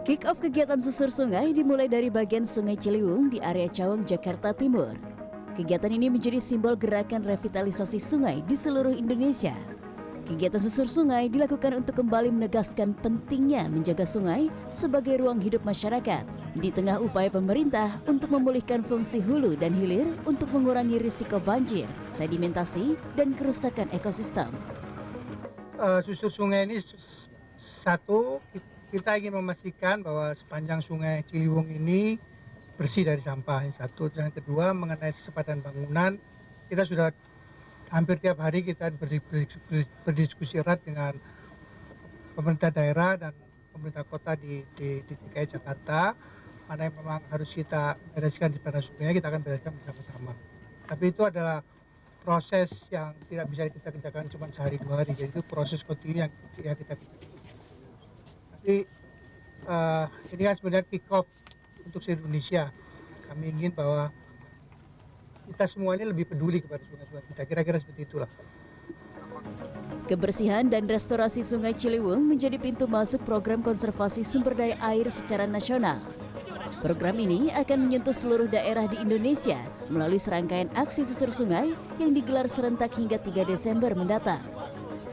Kick-off kegiatan susur sungai dimulai dari bagian Sungai Ciliwung di area Cawang, Jakarta Timur. Kegiatan ini menjadi simbol gerakan revitalisasi sungai di seluruh Indonesia. Kegiatan susur sungai dilakukan untuk kembali menegaskan pentingnya menjaga sungai sebagai ruang hidup masyarakat di tengah upaya pemerintah untuk memulihkan fungsi hulu dan hilir untuk mengurangi risiko banjir, sedimentasi, dan kerusakan ekosistem. Susur sungai ini satu, kita ingin memastikan bahwa sepanjang Sungai Ciliwung ini bersih dari sampah. Yang satu, dan kedua mengenai kecepatan bangunan, kita sudah hampir tiap hari kita berdiskusi erat dengan pemerintah daerah dan pemerintah kota di DKI Jakarta, mana yang memang harus kita bereskan di pada sungai, kita akan bereskan bersama-sama. Tapi itu adalah proses yang tidak bisa kita kerjakan cuma sehari dua hari, jadi itu proses kontinu yang kita kerjakan. Tapi ini kan sebenarnya kick off untuk seluruh Indonesia. Kami ingin bahwa kita semua ini lebih peduli kepada sungai-sungai kita, kira-kira seperti itulah. Kebersihan dan restorasi Sungai Ciliwung menjadi pintu masuk program konservasi sumber daya air secara nasional. Program ini akan menyentuh seluruh daerah di Indonesia melalui serangkaian aksi susur sungai yang digelar serentak hingga 3 Desember mendatang.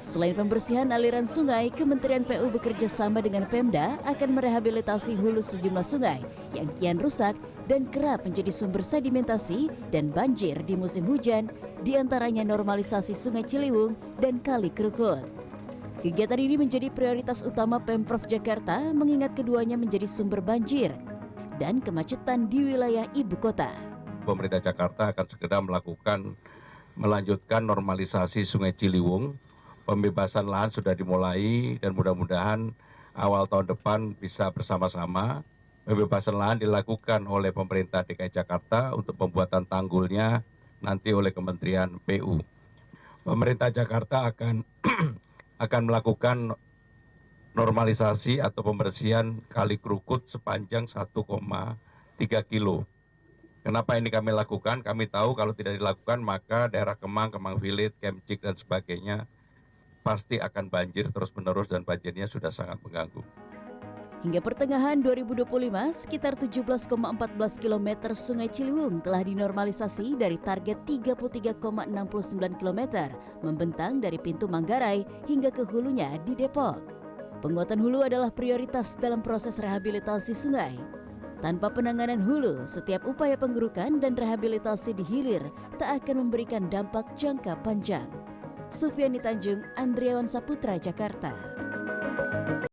Selain pembersihan aliran sungai, Kementerian PU bekerja sama dengan Pemda akan merehabilitasi hulu sejumlah sungai yang kian rusak dan kerap menjadi sumber sedimentasi dan banjir di musim hujan, diantaranya normalisasi Sungai Ciliwung dan Kali Krukut. Kegiatan ini menjadi prioritas utama Pemprov Jakarta mengingat keduanya menjadi sumber banjir dan kemacetan di wilayah ibu kota. Pemerintah Jakarta akan segera melanjutkan normalisasi Sungai Ciliwung. Pembebasan lahan sudah dimulai dan mudah-mudahan awal tahun depan bisa bersama-sama. Pembebasan lahan dilakukan oleh pemerintah DKI Jakarta untuk pembuatan tanggulnya nanti oleh Kementerian PU. Pemerintah Jakarta akan melakukan normalisasi atau pembersihan Kali Krukut sepanjang 1,3 kilo. Kenapa ini kami lakukan? Kami tahu kalau tidak dilakukan maka daerah Kemang, Kemang Village, Kemcik dan sebagainya pasti akan banjir terus-menerus dan banjirnya sudah sangat mengganggu. Hingga pertengahan 2025, sekitar 17,14 km Sungai Ciliwung telah dinormalisasi dari target 33,69 km membentang dari pintu Manggarai hingga ke hulunya di Depok. Penguatan hulu adalah prioritas dalam proses rehabilitasi sungai. Tanpa penanganan hulu, setiap upaya pengerukan dan rehabilitasi di hilir tak akan memberikan dampak jangka panjang. Sufiani Tanjung, Andriawan Saputra, Jakarta.